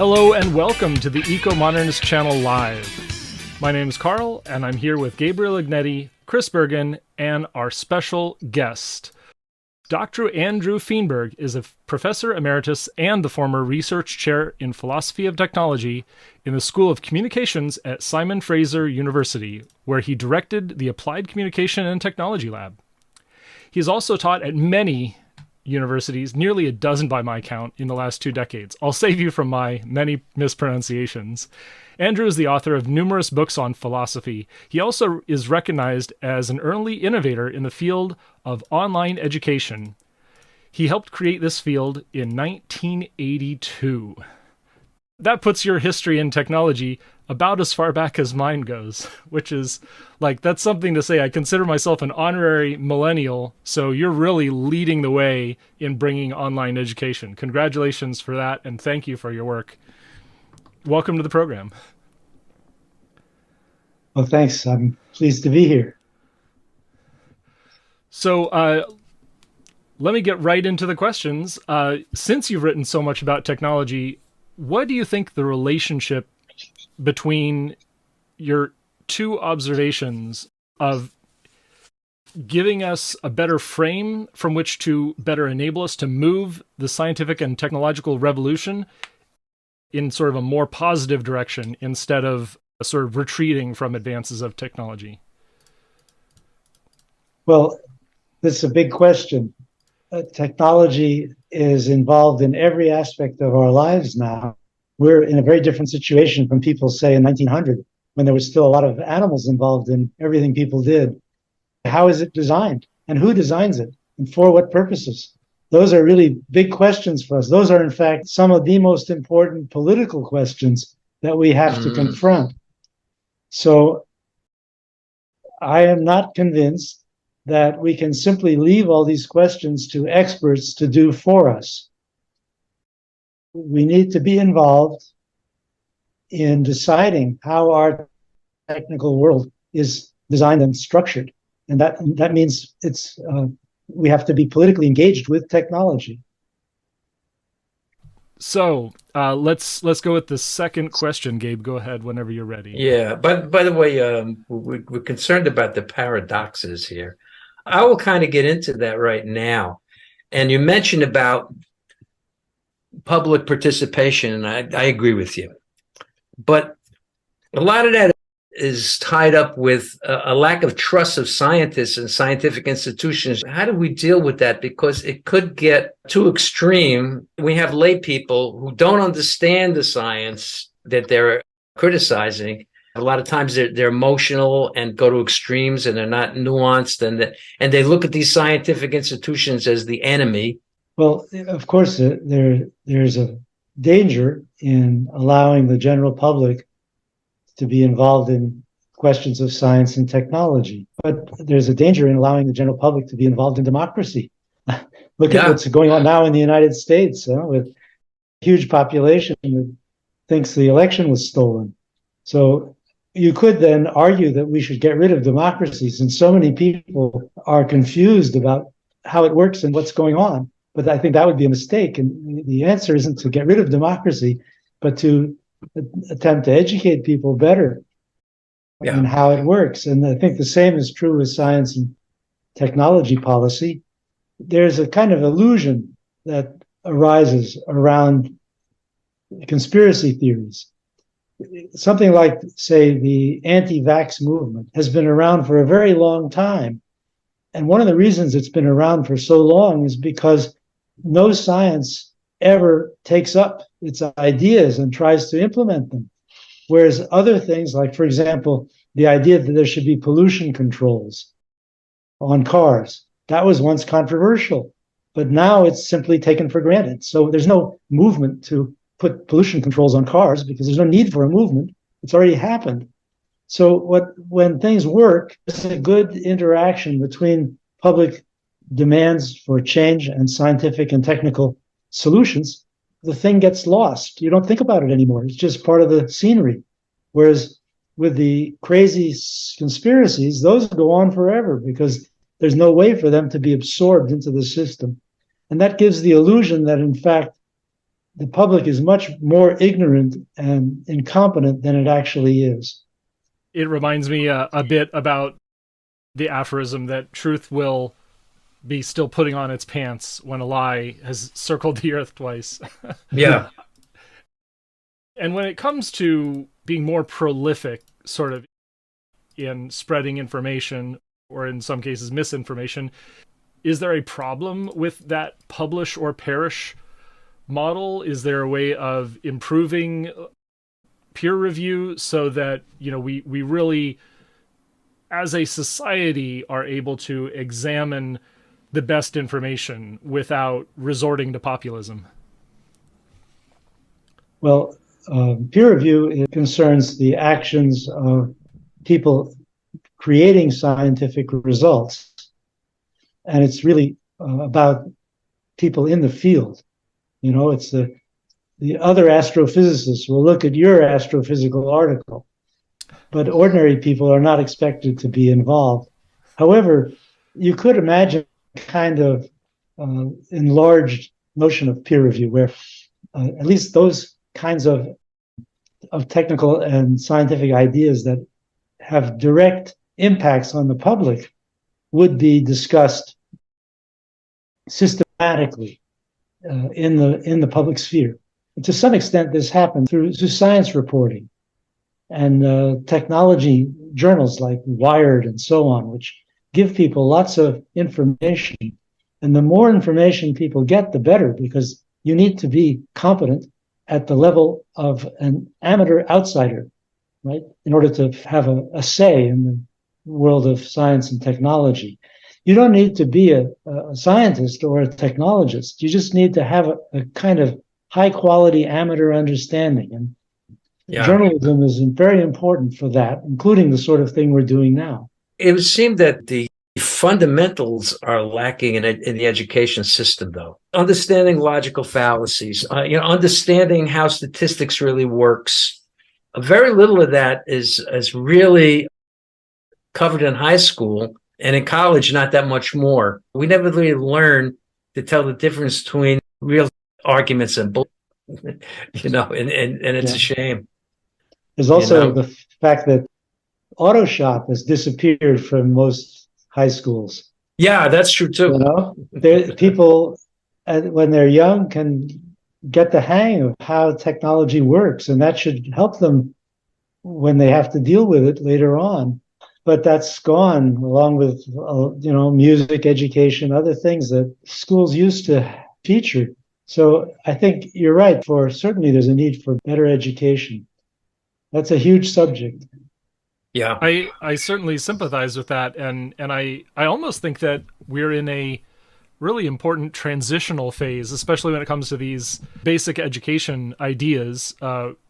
Hello and welcome to the Ecomodernist channel live. My name is Carl and I'm here with Gabriel Ignetti, Chris Bergen, and our special guest. Dr. Andrew Feenberg is a professor emeritus and the former research chair in philosophy of technology in the School of Communications at Simon Fraser University, where he directed the Applied Communication and Technology Lab. He's also taught at many universities, nearly a dozen by my count, in the last 2 decades. I'll save you from my many mispronunciations. Andrew is the author of numerous books on philosophy. He also is recognized as an early innovator in the field of online education. He helped create this field in 1982. That puts your history in technology about as far back as mine goes, which is that's something to say. I consider myself an honorary millennial, so you're really leading the way in bringing online education. Congratulations for that, and thank you for your work. Welcome to the program. Well, thanks. I'm pleased to be here. So let me get right into the questions. Since you've written so much about technology, what do you think the relationship between your two observations of giving us a better frame from which to better enable us to move the scientific and technological revolution in sort of a more positive direction instead of sort of retreating from advances of technology? Well, this is a big question. Technology is involved in every aspect of our lives now. We're in a very different situation from people, say, in 1900, when there was still a lot of animals involved in everything people did. How is it designed? And who designs it? And for what purposes? Those are really big questions for us. Those are, in fact, some of the most important political questions that we have to confront. So I am not convinced that we can simply leave all these questions to experts to do for us. We need to be involved in deciding how our technical world is designed and structured. And that means we have to be politically engaged with technology. So let's go with the second question. Gabe, go ahead whenever you're ready. Yeah, but by the way, we're concerned about the paradoxes here. I will kind of get into that right now. And you mentioned about public participation, and I agree with you. But a lot of that is tied up with a lack of trust of scientists and scientific institutions. How do we deal with that? Because it could get too extreme. We have lay people who don't understand the science that they're criticizing. A lot of times they're emotional and go to extremes, and they're not nuanced, and they look at these scientific institutions as the enemy. Well, of course, there's a danger in allowing the general public to be involved in questions of science and technology. But there's a danger in allowing the general public to be involved in democracy. Look at what's going on now in the United States, with a huge population that thinks the election was stolen. So you could then argue that we should get rid of democracy, since so many people are confused about how it works and what's going on. But I think that would be a mistake. And the answer isn't to get rid of democracy, but to attempt to educate people better in how it works. And I think the same is true with science and technology policy. There's a kind of illusion that arises around conspiracy theories. Something like, say, the anti-vax movement has been around for a very long time. And one of the reasons it's been around for so long is because no science ever takes up its ideas and tries to implement them. Whereas other things, like, for example, the idea that there should be pollution controls on cars, that was once controversial, but now it's simply taken for granted. So there's no movement to put pollution controls on cars because there's no need for a movement. It's already happened. So when things work, it's a good interaction between public demands for change and scientific and technical solutions. The thing gets lost. You don't think about it anymore. It's just part of the scenery. Whereas with the crazy conspiracies, those go on forever because there's no way for them to be absorbed into the system. And that gives the illusion that, in fact, the public is much more ignorant and incompetent than it actually is. It reminds me a bit about the aphorism that truth will be still putting on its pants when a lie has circled the earth twice. Yeah. And when it comes to being more prolific, sort of, in spreading information, or in some cases misinformation, is there a problem with that publish or perish model? Is there a way of improving peer review so that, we really, as a society, are able to examine the best information without resorting to populism? Well, peer review, it concerns the actions of people creating scientific results. And it's really about people in the field. It's the other astrophysicists will look at your astrophysical article, but ordinary people are not expected to be involved. However, you could imagine kind of enlarged notion of peer review where at least those kinds of technical and scientific ideas that have direct impacts on the public would be discussed systematically in the public sphere. And to some extent, this happened through science reporting and technology journals like Wired and so on, which give people lots of information. And the more information people get, the better, because you need to be competent at the level of an amateur outsider, right? In order to have a say in the world of science and technology. You don't need to be a scientist or a technologist. You just need to have a kind of high quality amateur understanding. And journalism is very important for that, including the sort of thing we're doing now. It would seem that the fundamentals are lacking in the education system, though. Understanding logical fallacies, understanding how statistics really works. Very little of that is really covered in high school, and in college, not that much more. We never really learn to tell the difference between real arguments and bull, and it's a shame. There's also the fact that auto shop has disappeared from most high schools. Yeah, that's true too. People, when they're young, can get the hang of how technology works, and that should help them when they have to deal with it later on. But that's gone, along with music education, other things that schools used to feature. So I think you're right. Certainly, there's a need for better education. That's a huge subject. Yeah, I certainly sympathize with that, and I almost think that we're in a really important transitional phase, especially when it comes to these basic education ideas.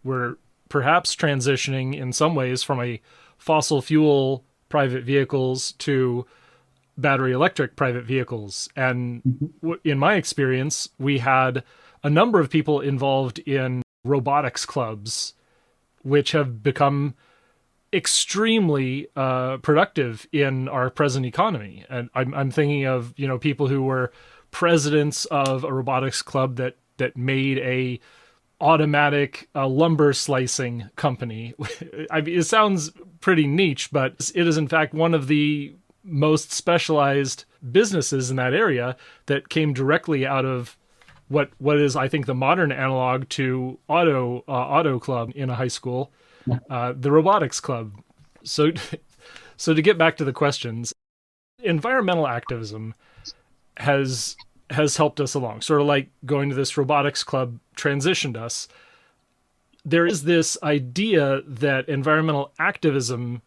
We're perhaps transitioning in some ways from a fossil fuel private vehicles to battery electric private vehicles. And in my experience, we had a number of people involved in robotics clubs, which have become extremely productive in our present economy. And I'm thinking of, people who were presidents of a robotics club that made a automatic lumber slicing company. It sounds pretty niche, but it is in fact one of the most specialized businesses in that area that came directly out of what is, I think, the modern analog to auto club in a high school, the robotics club. So to get back to the questions, environmental activism has helped us along, sort of like going to this robotics club transitioned us. There is this idea that environmental activism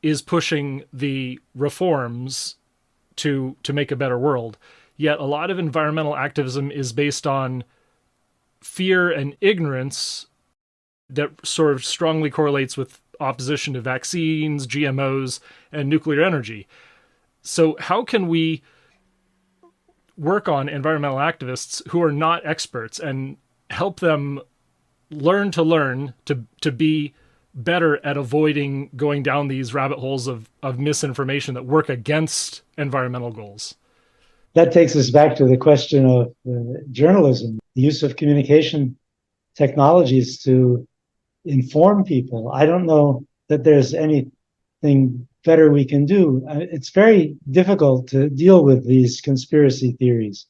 is pushing the reforms to make a better world. Yet a lot of environmental activism is based on fear and ignorance that sort of strongly correlates with opposition to vaccines, GMOs, and nuclear energy. So how can we work on environmental activists who are not experts and help them learn to be better at avoiding going down these rabbit holes of misinformation that work against environmental goals? that takes us back to the question of journalism, the use of communication technologies to inform people. I don't know that there's anything better we can do. It's very difficult to deal with these conspiracy theories.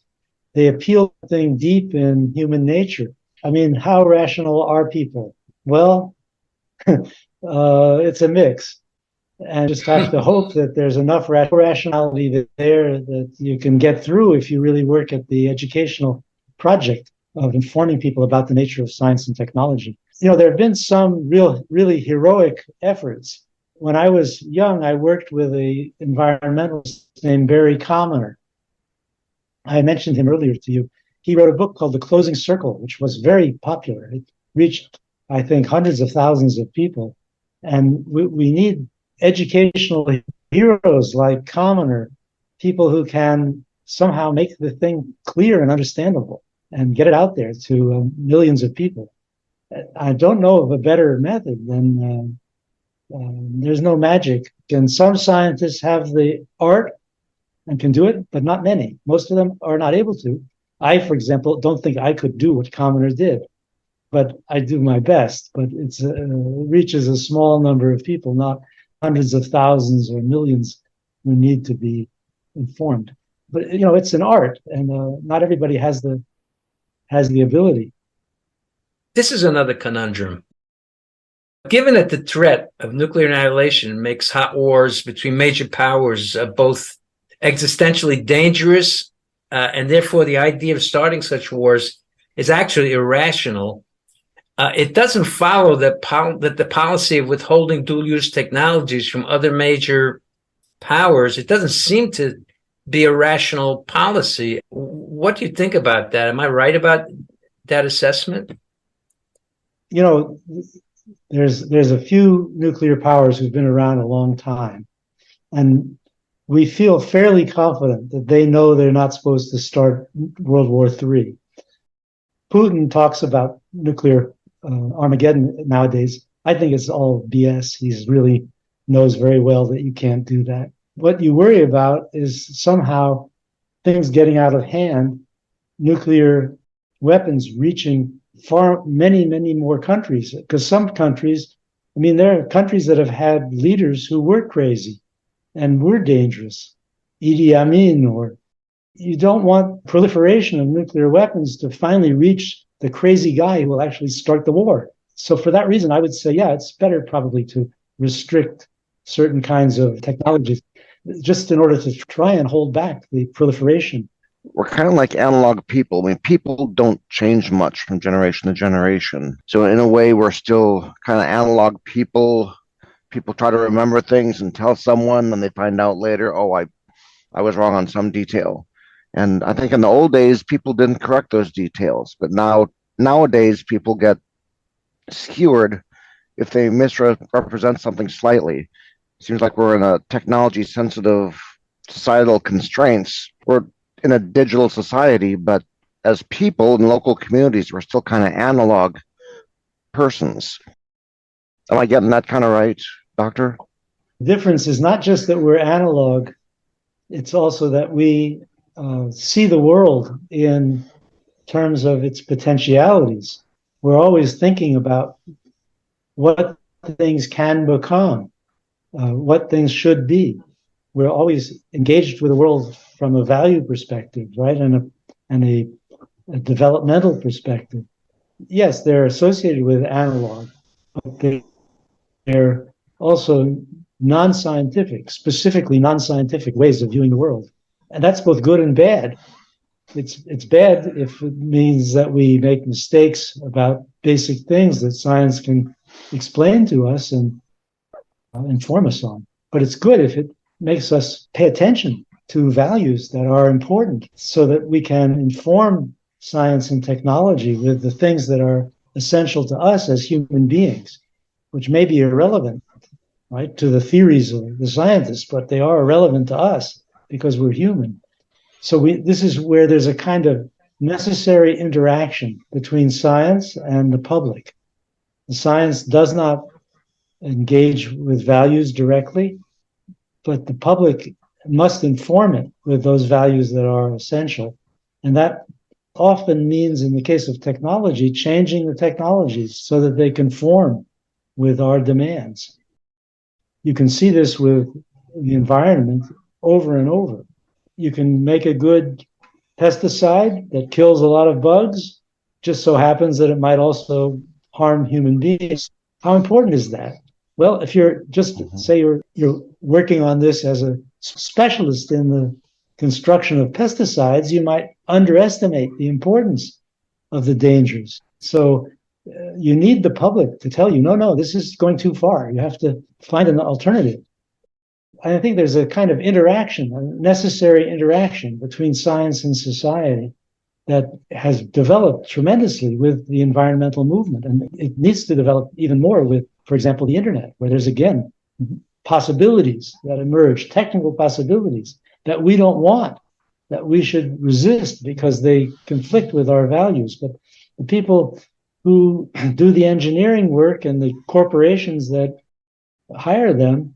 They appeal to something deep in human nature. I mean, how rational are people? Well, it's a mix. And just have to hope that there's enough rationality there that you can get through if you really work at the educational project of informing people about the nature of science and technology. You know, there have been some really heroic efforts. When I was young, I worked with an environmentalist named Barry Commoner. I mentioned him earlier to you. He wrote a book called The Closing Circle, which was very popular. It reached, I think, hundreds of thousands of people. And we need educational heroes like Commoner, people who can somehow make the thing clear and understandable and get it out there to millions of people. I don't know of a better method than there's no magic. And some scientists have the art and can do it, but not many. Most of them are not able to. I, for example, don't think I could do what Commoner did, but I do my best. But it reaches a small number of people, not hundreds of thousands or millions who need to be informed. But you know, it's an art, and not everybody has the ability. This is another conundrum. Given that the threat of nuclear annihilation makes hot wars between major powers both existentially dangerous, and therefore the idea of starting such wars is actually irrational, it doesn't follow that the policy of withholding dual-use technologies from other major powers, it doesn't seem to be a rational policy. What do you think about that? Am I right about that assessment? You know, there's a few nuclear powers who've been around a long time, and we feel fairly confident that they know they're not supposed to start World War III. Putin talks about nuclear Armageddon nowadays. I think it's all BS. He really knows very well that you can't do that. What you worry about is somehow things getting out of hand, nuclear weapons reaching many more countries. Because some countries, I mean, there are countries that have had leaders who were crazy and were dangerous. Idi Amin, or you don't want proliferation of nuclear weapons to finally reach the crazy guy who will actually start the war. So for that reason, I would say, yeah, it's better probably to restrict certain kinds of technologies just in order to try and hold back the proliferation. We're kind of like analog people. I mean, people don't change much from generation to generation. So in a way, we're still kind of analog people. People try to remember things and tell someone, and they find out later, oh, I was wrong on some detail. And I think in the old days, people didn't correct those details. But nowadays, people get skewered if they misrepresent something slightly. It seems like we're in a technology-sensitive societal constraints. We're in a digital society, but as people in local communities, we're still kind of analog persons. Am I getting that kind of right, Doctor? The difference is not just that we're analog, it's also that we see the world in terms of its potentialities. We're always thinking about what things can become, what things should be. We're always engaged with the world from a value perspective, right? And a developmental perspective. Yes, they're associated with analog, but they're also non-scientific, specifically non-scientific ways of viewing the world. And that's both good and bad. It's bad if it means that we make mistakes about basic things that science can explain to us and inform us on. But it's good if it makes us pay attention to values that are important so that we can inform science and technology with the things that are essential to us as human beings, which may be irrelevant, right, to the theories of the scientists, but they are relevant to us because we're human. So this is where there's a kind of necessary interaction between science and the public. The science does not engage with values directly, but the public must inform it with those values that are essential. And that often means, in the case of technology, changing the technologies so that they conform with our demands. You can see this with the environment over and over. You can make a good pesticide that kills a lot of bugs, just so happens that it might also harm human beings. How important is that? Well, if you're just say you're working on this as a specialist in the construction of pesticides, you might underestimate the importance of the dangers. So you need the public to tell you, no, this is going too far. You have to find an alternative. I think there's a kind of interaction, a necessary interaction between science and society that has developed tremendously with the environmental movement. And it needs to develop even more with, for example, the internet, where there's, again, possibilities that emerge, technical possibilities that we don't want, that we should resist because they conflict with our values. But the people who do the engineering work and the corporations that hire them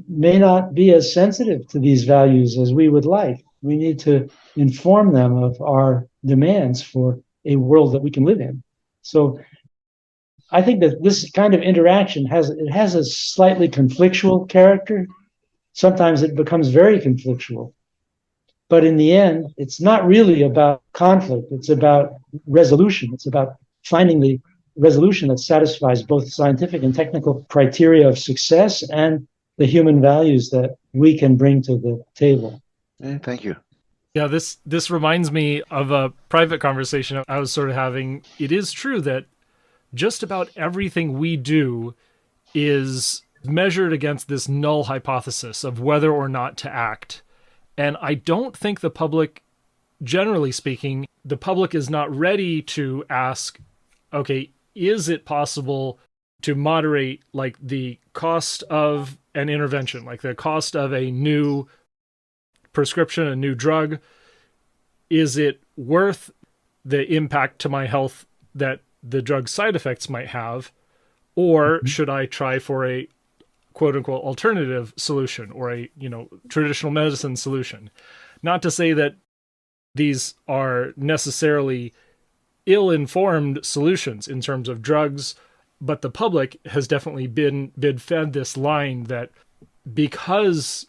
may not be as sensitive to these values as we would like. We need to inform them of our demands for a world that we can live in. So I think that this kind of interaction has a slightly conflictual character. Sometimes it becomes very conflictual. But in the end, it's not really about conflict. It's about resolution. It's about finding the resolution that satisfies both scientific and technical criteria of success and the human values that we can bring to the table. Thank you. Yeah, this reminds me of a private conversation I was sort of having. It is true that just about everything we do is measured against this null hypothesis of whether or not to act. And I don't think the public, generally speaking, the public is not ready to ask, okay, is it possible to moderate like the cost of an intervention, like the cost of a new prescription, a new drug? Is it worth the impact to my health that the drug side effects might have? Or should I try for a quote unquote alternative solution or a, traditional medicine solution? Not to say that these are necessarily ill-informed solutions in terms of drugs, but the public has definitely been fed this line that because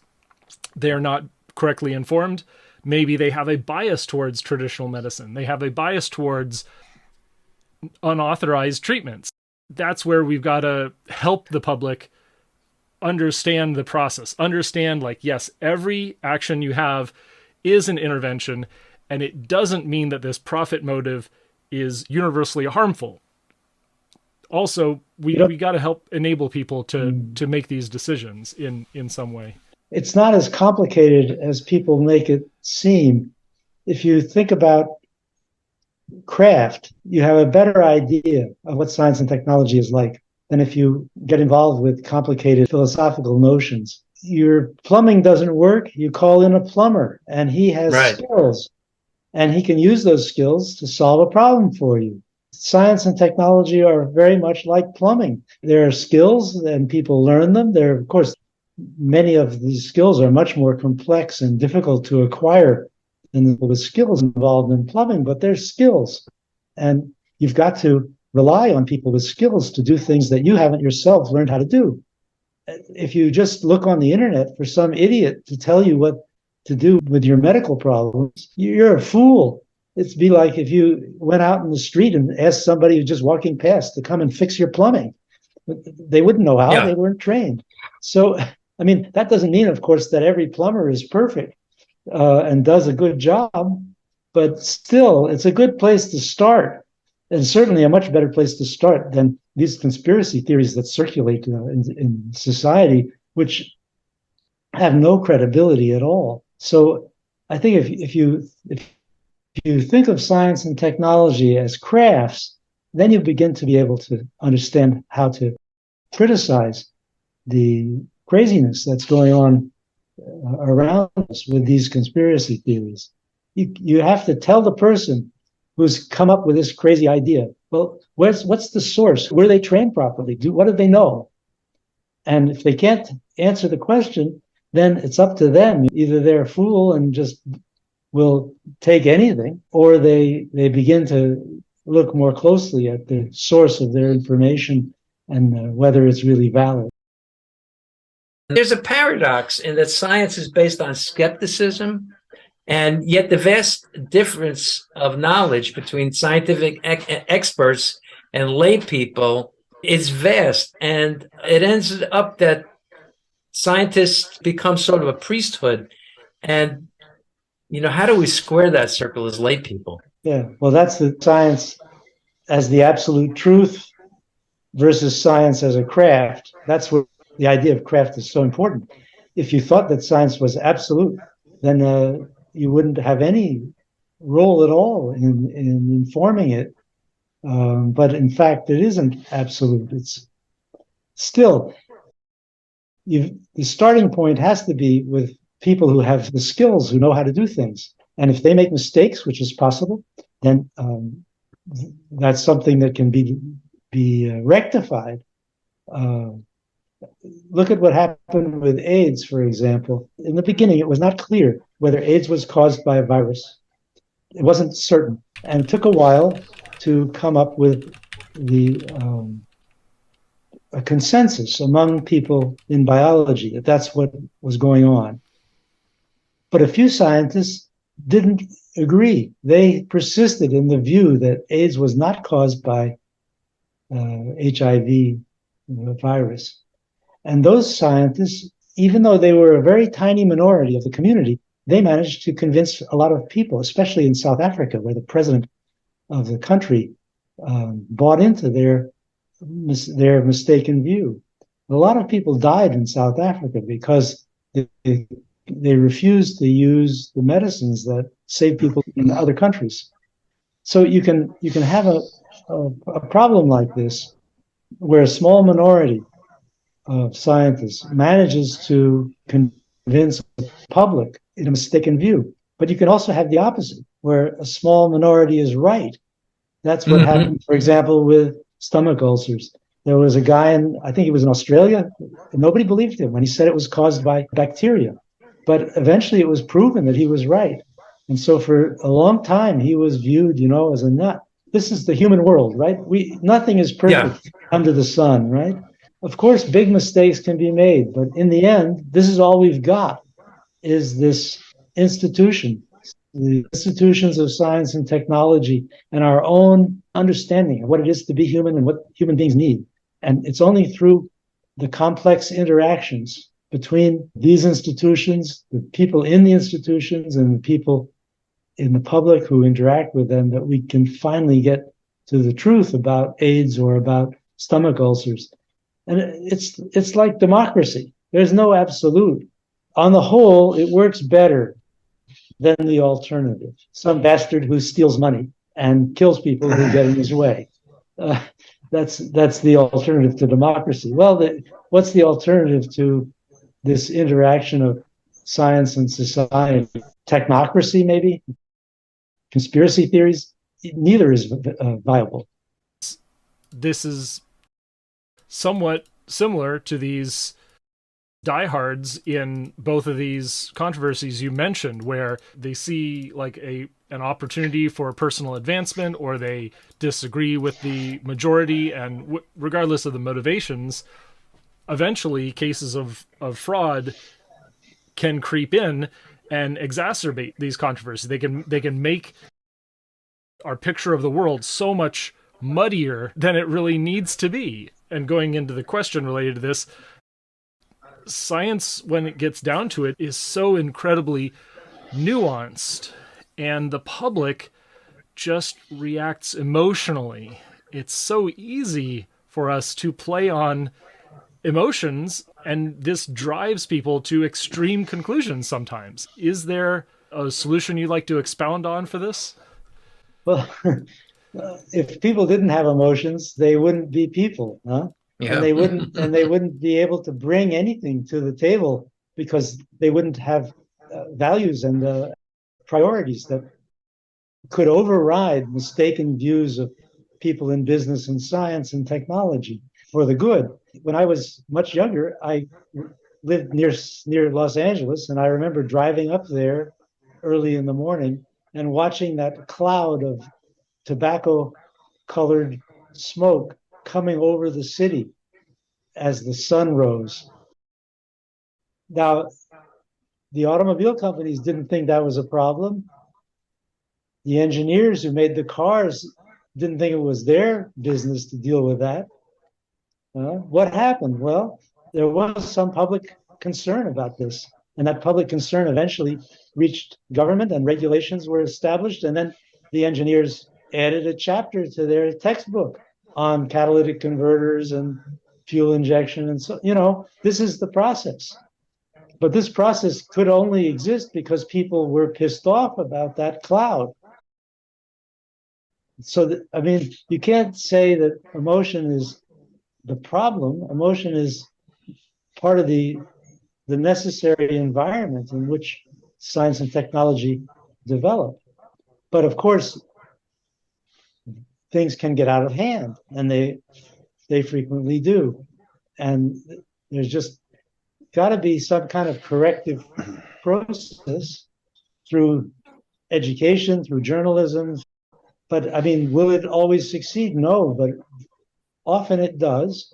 they're not correctly informed, maybe they have a bias towards traditional medicine. They have a bias towards unauthorized treatments. That's where we've got to help the public understand the process, understand yes, every action you have is an intervention, and it doesn't mean that this profit motive is universally harmful. Also, we got to help enable people to make these decisions in some way. It's not as complicated as people make it seem. If you think about craft, you have a better idea of what science and technology is like than if you get involved with complicated philosophical notions. Your plumbing doesn't work, you call in a plumber, and he has skills, and he can use those skills to solve a problem for you. Science and technology are very much like plumbing. There are skills, and people learn them. There, of course, many of these skills are much more complex and difficult to acquire than the skills involved in plumbing, but they're skills. And you've got to rely on people with skills to do things that you haven't yourself learned how to do. If you just look on the internet for some idiot to tell you what to do with your medical problems, you're a fool. It'd be like if you went out in the street and asked somebody who's just walking past to come and fix your plumbing. They wouldn't know how. They weren't trained. So, I mean, that doesn't mean, of course, that every plumber is perfect and does a good job, but still, it's a good place to start, and certainly a much better place to start than these conspiracy theories that circulate in society, which have no credibility at all. So I think if you think of science and technology as crafts, then you begin to be able to understand how to criticize the craziness that's going on around us with these conspiracy theories. You have to tell the person who's come up with this crazy idea, well, what's the source? Were they trained properly? What do they know? And if they can't answer the question, then it's up to them. Either they're a fool and just will take anything, or they begin to look more closely at the source of their information and whether it's really valid. There's a paradox in that science is based on skepticism, and yet the vast difference of knowledge between scientific experts and lay people is vast, and it ends up that scientists become sort of a priesthood. And how do we square that circle as lay people? Yeah, well, that's the science as the absolute truth versus science as a craft. That's what the idea of craft is so important. If you thought that science was absolute, then you wouldn't have any role at all in informing it. But in fact, it isn't absolute. It's still, the starting point has to be with people who have the skills, who know how to do things. And if they make mistakes, which is possible, then that's something that can be rectified. Look at what happened with AIDS, for example. In the beginning, it was not clear whether AIDS was caused by a virus. It wasn't certain. And it took a while to come up with a consensus among people in biology that that's what was going on. But a few scientists didn't agree. They persisted in the view that AIDS was not caused by HIV virus. And those scientists, even though they were a very tiny minority of the community, they managed to convince a lot of people, especially in South Africa, where the president of the country bought into their mistaken view. A lot of people died in South Africa because they refused to use the medicines that save people in other countries. So you can have a problem like this, where a small minority of scientists manages to convince the public in a mistaken view. But you can also have the opposite, where a small minority is right. That's what happened, for example, with stomach ulcers. There was a guy I think he was in Australia, and nobody believed him when he said it was caused by bacteria. But eventually it was proven that he was right. And so for a long time, he was viewed, as a nut. This is the human world, right? Nothing is perfect under the sun, right? Of course, big mistakes can be made, but in the end, this is all we've got, is this institution, the institutions of science and technology, and our own understanding of what it is to be human and what human beings need. And it's only through the complex interactions between these institutions, the people in the institutions, and the people in the public who interact with them, that we can finally get to the truth about AIDS or about stomach ulcers. And it's like democracy. There's no absolute. On the whole, it works better than the alternative. Some bastard who steals money and kills people who get in his way. That's the alternative to democracy. Well, what's the alternative to this interaction of science and society? Technocracy, maybe? Conspiracy theories? Neither is viable. This is somewhat similar to these diehards in both of these controversies you mentioned, where they see like an opportunity for personal advancement, or they disagree with the majority, and regardless of the motivations, eventually cases of fraud can creep in and exacerbate these controversies. They can make our picture of the world so much muddier than it really needs to be. And going into the question related to this, science, when it gets down to it, is so incredibly nuanced, and the public just reacts emotionally. It's so easy for us to play on emotions, and this drives people to extreme conclusions sometimes. Is there a solution you'd like to expound on for this? Well, if people didn't have emotions, they wouldn't be people, huh? Yeah. And they wouldn't be able to bring anything to the table, because they wouldn't have values and priorities that could override mistaken views of people in business and science and technology for the good. When I was much younger, I lived near Los Angeles, and I remember driving up there early in the morning and watching that cloud of tobacco-colored smoke coming over the city as the sun rose. Now, the automobile companies didn't think that was a problem. The engineers who made the cars didn't think it was their business to deal with that. What happened? Well, there was some public concern about this, and that public concern eventually reached government, and regulations were established, and then the engineers added a chapter to their textbook on catalytic converters and fuel injection. And so, this is the process. But this process could only exist because people were pissed off about that cloud. So, you can't say that emotion is the problem. Emotion is part of the necessary environment in which science and technology develop. But of course, things can get out of hand, and they frequently do. And there's just got to be some kind of corrective process through education, through journalism. But will it always succeed? No, but often it does.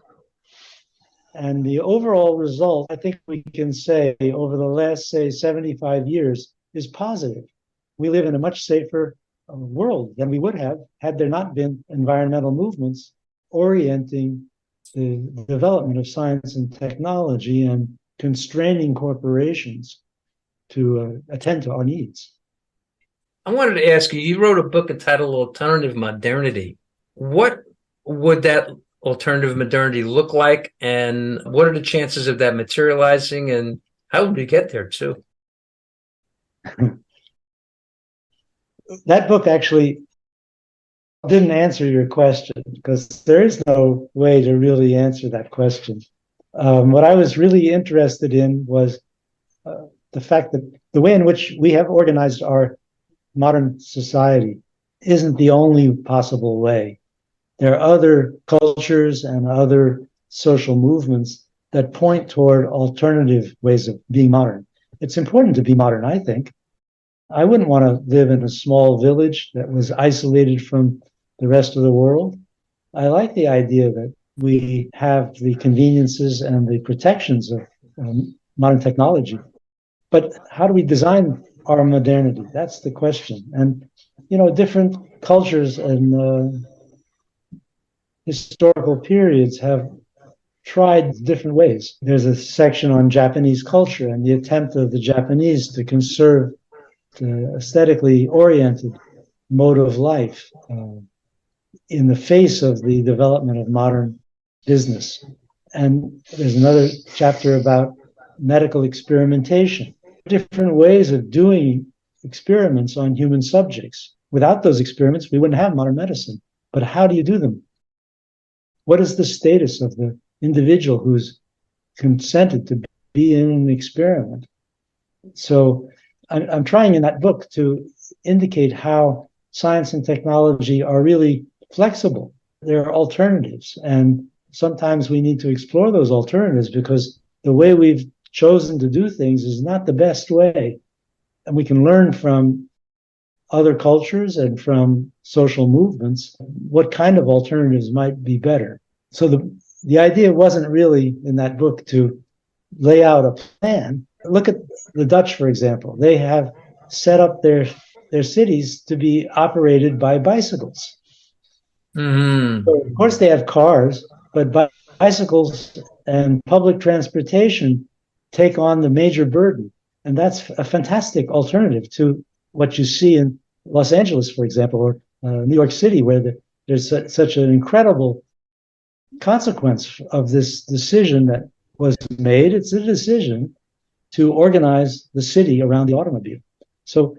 And the overall result, I think we can say, over the last, say, 75 years, is positive. We live in a much safer world than we would have had there not been environmental movements orienting the development of science and technology and constraining corporations to attend to our needs. I wanted to ask you, you wrote a book entitled Alternative Modernity. What would that alternative modernity look like, and what are the chances of that materializing, and how would we get there too? That book actually didn't answer your question, because there is no way to really answer that question. What I was really interested in was the fact that the way in which we have organized our modern society isn't the only possible way. There are other cultures and other social movements that point toward alternative ways of being modern. It's important to be modern, I think. I wouldn't want to live in a small village that was isolated from the rest of the world. I like the idea that we have the conveniences and the protections of modern technology. But how do we design our modernity? That's the question. And, different cultures and historical periods have tried different ways. There's a section on Japanese culture and the attempt of the Japanese to conserve the aesthetically oriented mode of life in the face of the development of modern business. And there's another chapter about medical experimentation, different ways of doing experiments on human subjects. Without those experiments, we wouldn't have modern medicine. But how do you do them? What is the status of the individual who's consented to be in an experiment? So I'm trying in that book to indicate how science and technology are really flexible. There are alternatives, and sometimes we need to explore those alternatives because the way we've chosen to do things is not the best way. And we can learn from other cultures and from social movements what kind of alternatives might be better. So the idea wasn't really in that book to lay out a plan. Look at the Dutch, for example. They have set up their cities to be operated by bicycles. Mm-hmm. So of course, they have cars, but bicycles and public transportation take on the major burden. And that's a fantastic alternative to what you see in Los Angeles, for example, or New York City, where there's such an incredible consequence of this decision that was made. It's a decision to organize the city around the automobile. So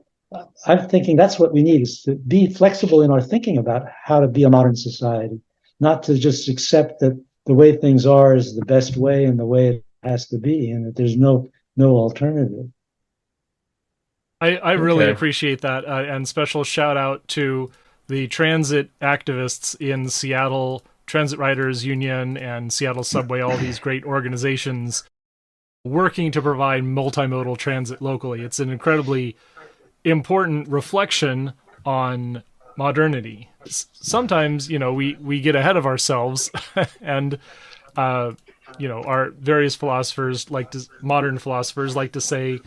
I'm thinking that's what we need, is to be flexible in our thinking about how to be a modern society, not to just accept that the way things are is the best way and the way it has to be, and that there's no alternative. I really appreciate that, and special shout out to the transit activists in Seattle, Transit Riders Union and Seattle Subway, all these great organizations working to provide multimodal transit locally. It's an incredibly important reflection on modernity. Sometimes, we get ahead of ourselves and, our various philosophers modern philosophers like to say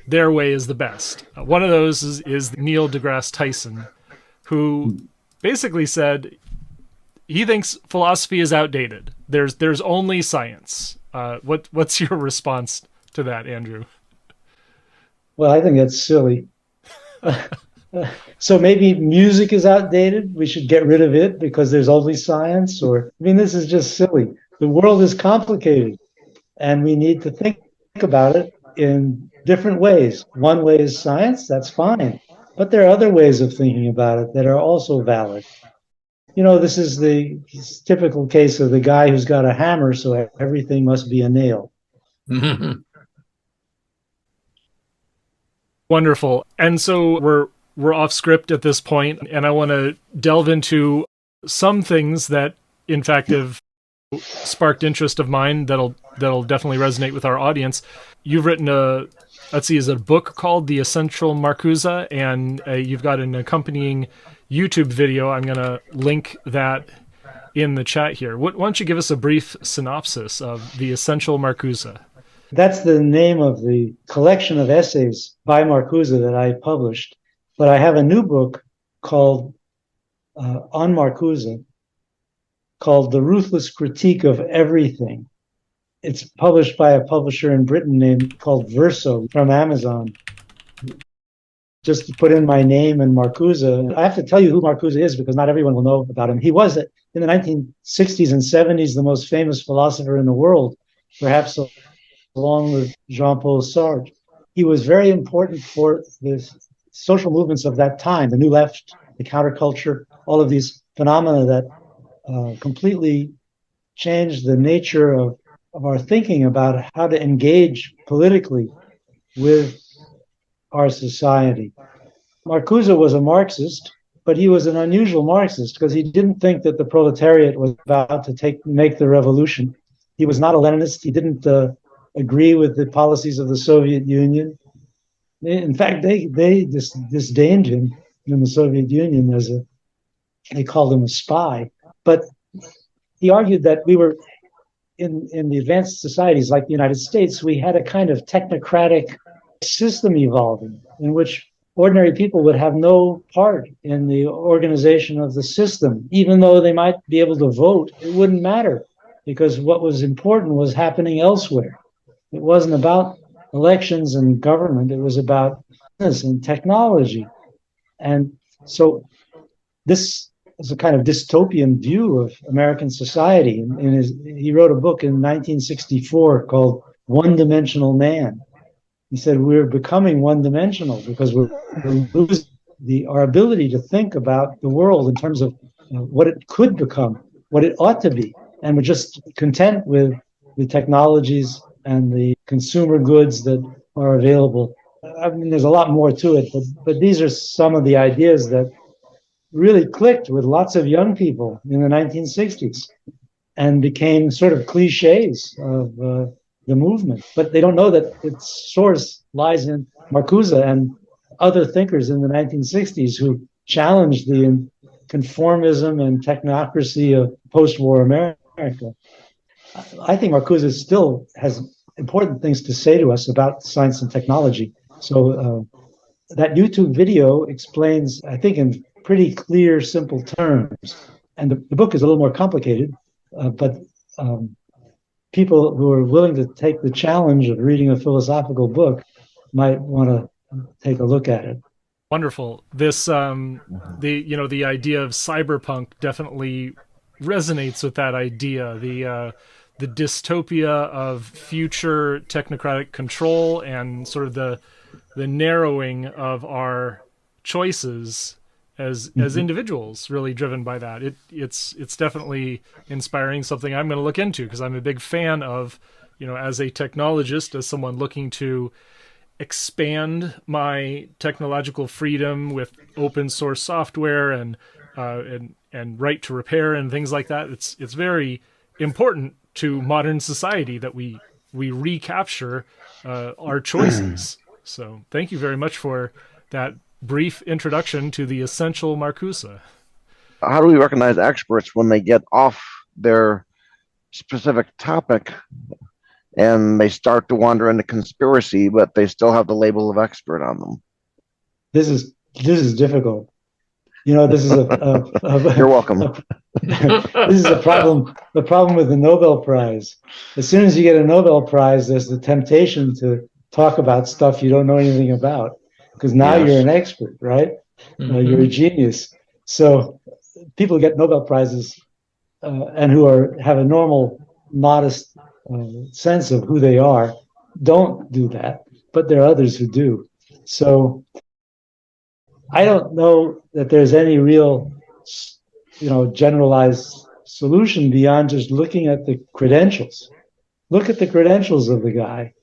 their way is the best. One of those is Neil deGrasse Tyson, who basically said he thinks philosophy is outdated. There's only science. What's your response to that, Andrew? Well, I think that's silly. So maybe music is outdated. We should get rid of it because there's only science. This is just silly. The world is complicated, and we need to think about it in different ways. One way is science. That's fine. But there are other ways of thinking about it that are also valid. This is the typical case of the guy who's got a hammer, so everything must be a nail. Wonderful. And so we're off script at this point, and I want to delve into some things that, in fact, have sparked interest of mine that'll definitely resonate with our audience. You've written is a book called The Essential Marcuse, and you've got an accompanying YouTube video. I'm going to link that in the chat here. Why don't you give us a brief synopsis of The Essential Marcuse? That's the name of the collection of essays by Marcuse that I published. But I have a new book called on Marcuse, called The Ruthless Critique of Everything. It's published by a publisher in Britain called Verso from Amazon. Just to put in my name and Marcuse. I have to tell you who Marcuse is because not everyone will know about him. He was, in the 1960s and 70s, the most famous philosopher in the world, perhaps along with Jean-Paul Sartre. He was very important for the social movements of that time, the New Left, the counterculture, all of these phenomena that completely changed the nature of our thinking about how to engage politically with our society. Marcuse was a Marxist, but he was an unusual Marxist because he didn't think that the proletariat was about to make the revolution. He was not a Leninist. He didn't agree with the policies of the Soviet Union. In fact, they disdained him in the Soviet Union they called him a spy. But he argued that we were in the advanced societies like the United States, we had a kind of technocratic system evolving in which ordinary people would have no part in the organization of the system. Even though they might be able to vote, it wouldn't matter because what was important was happening elsewhere. It wasn't about elections and government. It was about business and technology. And so this is a kind of dystopian view of American society. He wrote a book in 1964 called One-Dimensional Man. He said, we're becoming one-dimensional because we're losing our ability to think about the world in terms of what it could become, what it ought to be. And we're just content with the technologies and the consumer goods that are available. There's a lot more to it, but these are some of the ideas that really clicked with lots of young people in the 1960s and became sort of cliches of the movement. But they don't know that its source lies in Marcuse and other thinkers in the 1960s who challenged the conformism and technocracy of post-war America. I think Marcuse still has important things to say to us about science and technology. So that YouTube video explains, I think, in pretty clear, simple terms. And the book is a little more complicated, but people who are willing to take the challenge of reading a philosophical book might want to take a look at it. Wonderful. This, the idea of cyberpunk definitely resonates with that idea. The dystopia of future technocratic control and sort of the narrowing of our choices as individuals, really driven by that. It's definitely inspiring, something I'm going to look into because I'm a big fan of, as a technologist, as someone looking to expand my technological freedom with open source software and right to repair and things like that. It's very important to modern society that we we recapture our choices. So thank you very much for that brief introduction to the essential Marcuse. How do we recognize experts when they get off their specific topic and they start to wander into conspiracy, but they still have the label of expert on them? This is difficult. This is You're welcome. This is a problem. The problem with the Nobel Prize. As soon as you get a Nobel Prize, there's the temptation to talk about stuff you don't know anything about, because now you're an expert, right? You're a genius. So people get Nobel Prizes and who have a normal, modest sense of who they are, don't do that. But there are others who do. So I don't know that there's any real, generalized solution beyond just looking at the credentials. Look at the credentials of the guy.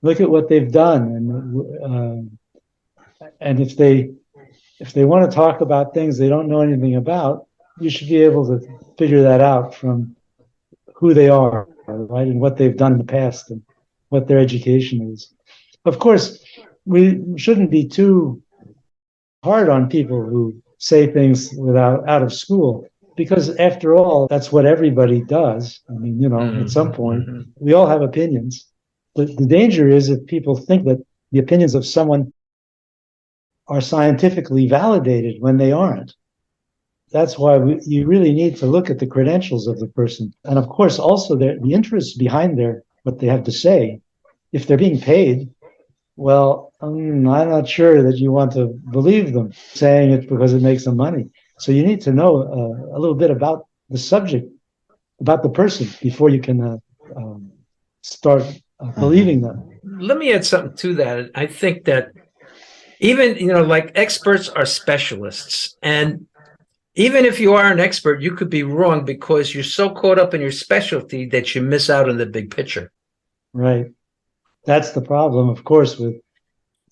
Look at what they've done, and if they want to talk about things they don't know anything about, you should be able to figure that out from who they are, right, and what they've done in the past and what their education is. Of course, we shouldn't be too hard on people who say things out of school, because after all, that's what everybody does. I mean, at some point, we all have opinions. But the danger is if people think that the opinions of someone are scientifically validated when they aren't. That's why you really need to look at the credentials of the person. And of course, also the interests behind what they have to say. If they're being paid, well, I'm not sure that you want to believe them saying it because it makes them money. So you need to know a little bit about the subject, about the person, before you can start believing them. Let me add something to that. I think that even, like experts are specialists. And even if you are an expert, you could be wrong because you're so caught up in your specialty that you miss out on the big picture. Right. That's the problem, of course, with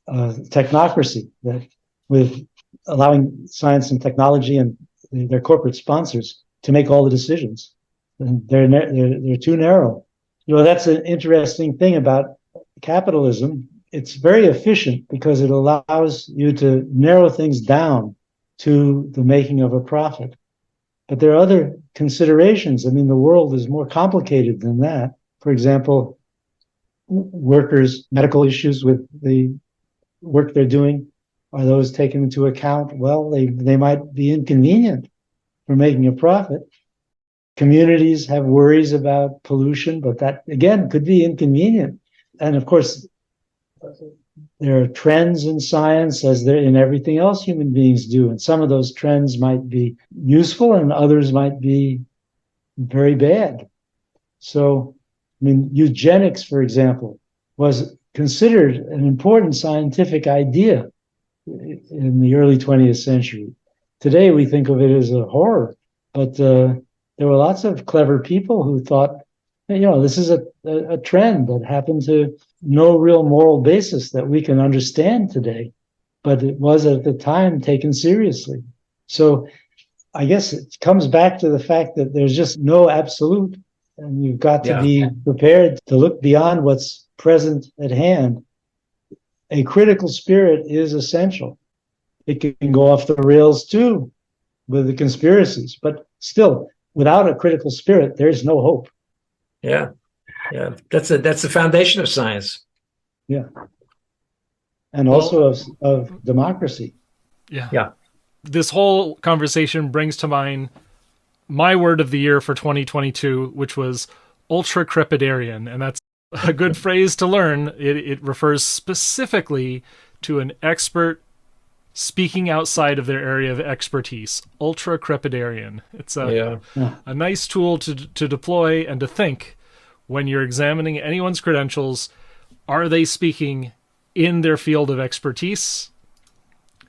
technocracy, that with allowing science and technology and their corporate sponsors to make all the decisions. And they're too narrow. That's an interesting thing about capitalism. It's very efficient because it allows you to narrow things down to the making of a profit. But there are other considerations. I mean, the world is more complicated than that. For example, workers' medical issues with the work they're doing, are those taken into account? Well, they might be inconvenient for making a profit. Communities have worries about pollution, but that, again, could be inconvenient. And of course, there are trends in science as there in everything else human beings do. And some of those trends might be useful and others might be very bad. So, I mean, eugenics, for example, was considered an important scientific idea in the early 20th century. Today, we think of it as a horror, but there were lots of clever people who thought, this is a trend that happened to no real moral basis that we can understand today, but it was at the time taken seriously. So I guess it comes back to the fact that there's just no absolute, and you've got to be prepared to look beyond what's present at hand. A critical spirit is essential. It can go off the rails too with the conspiracies, but still, without a critical spirit, there's no hope. Yeah. That's the foundation of science. Yeah. And also of democracy. Yeah. This whole conversation brings to mind my word of the year for 2022, which was ultra-crepidarian. And that's a good phrase to learn. It refers specifically to an expert speaking outside of their area of expertise. Ultra-crepidarian. It's a nice tool to deploy and to think when you're examining anyone's credentials. Are they speaking in their field of expertise?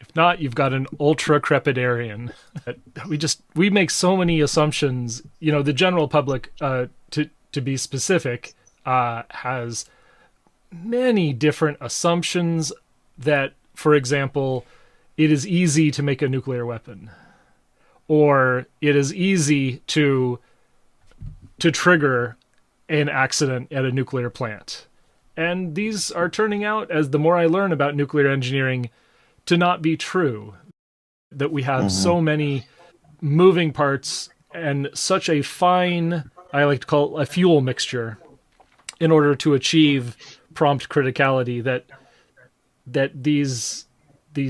If not, you've got an ultra-crepidarian. We make so many assumptions. The general public, to be specific, has many different assumptions that, for example, it is easy to make a nuclear weapon, or it is easy to trigger an accident at a nuclear plant. And these are turning out, as the more I learn about nuclear engineering, to not be true. That we have so many moving parts and such a fine, I like to call it a fuel mixture, in order to achieve prompt criticality, that these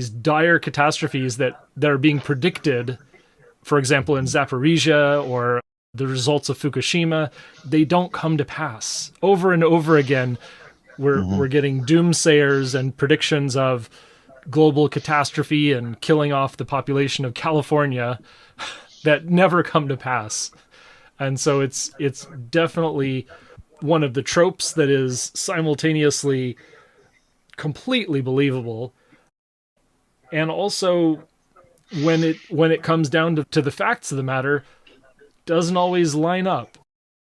dire catastrophes that are being predicted, for example, in Zaporizhia or the results of Fukushima, they don't come to pass. Over and over again, we're getting doomsayers and predictions of global catastrophe and killing off the population of California that never come to pass. And so it's definitely one of the tropes that is simultaneously completely believable, and also when it comes down to the facts of the matter, doesn't always line up.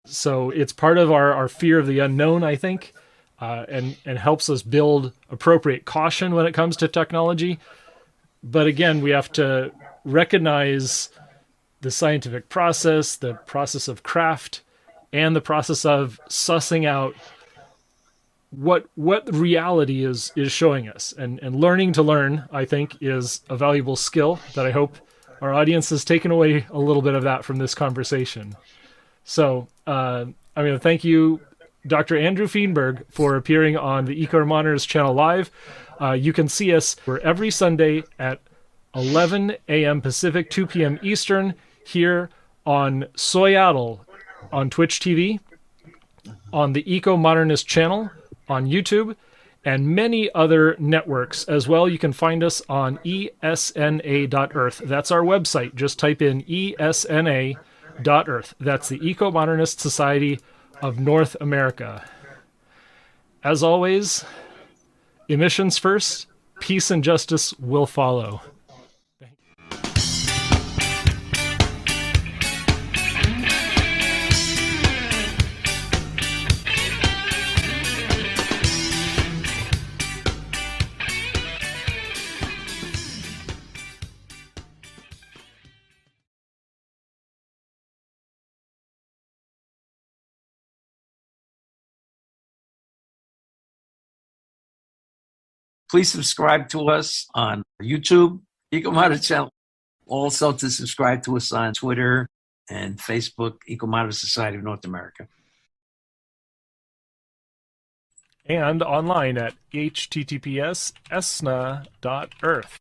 So it's part of our fear of the unknown, I think, and helps us build appropriate caution when it comes to technology. But again, we have to recognize the scientific process, the process of craft, and the process of sussing out what reality is showing us. And learning to learn, I think, is a valuable skill that I hope our audience has taken away a little bit of that from this conversation. So I'm going to thank you, Dr. Andrew Feenberg, for appearing on the Ecomodernist channel live. You can see us every Sunday at 11 a.m. Pacific, 2 p.m. Eastern, here on Soyadal on Twitch TV, on the Ecomodernist channel on YouTube, and many other networks as well. You can find us on esna.earth. That's our website. Just type in esna.earth. That's the Ecomodernist Society of North America. As always, emissions first, peace and justice will follow. Please subscribe to us on YouTube, Ecomodernist channel. Also to subscribe to us on Twitter and Facebook, Ecomodernist Society of North America. And online at https://esna.earth.